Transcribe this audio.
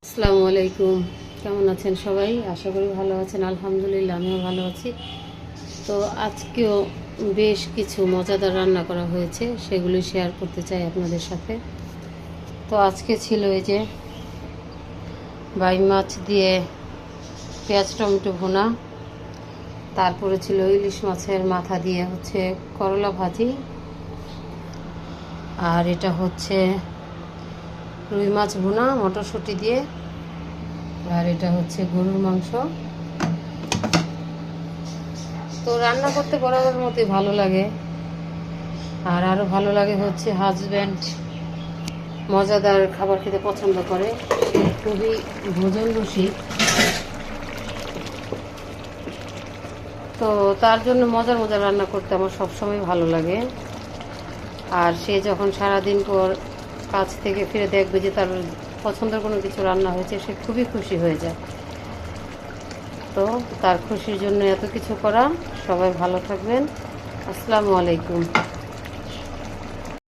আসসালামু আলাইকুম। কেমন আছেন সবাই? আশা করি ভালো আছেন। আলহামদুলিল্লাহ আমিও ভালো আছি। তো আজকেও বেশ কিছু মজাদার রান্না করা হয়েছে, সেগুলো শেয়ার করতে চাই আপনাদের সাথে। তো আজকে ছিল এই যে বাইম মাছ দিয়ে পেঁয়াজ টমেটো ভুনা, তারপরে ছিল ইলিশ মাছের মাথা দিয়ে করলা ভাজি, আর এটা হচ্ছে রুই মাছ ভুনা মটরশুঁটি দিয়ে, আর এটা হচ্ছে গরুর মাংস। তো রান্না করতে বরাবর মতোই ভালো লাগে, আর আরও ভালো লাগে হচ্ছে হাজব্যান্ড মজাদার খাবার খেতে পছন্দ করে, সে খুবই ভোজন রসিক। তো তার জন্য মজার মজার রান্না করতে আমার সবসময় ভালো লাগে। আর সে যখন সারাদিন পর কাজ থেকে ফিরে দেখবে যে তার পছন্দের কোনো কিছু রান্না হয়েছে, সে খুবই খুশি হয়ে যায়। তো তার খুশির জন্য এত কিছু করা। সবাই ভালো থাকবেন। আসসালামু আলাইকুম।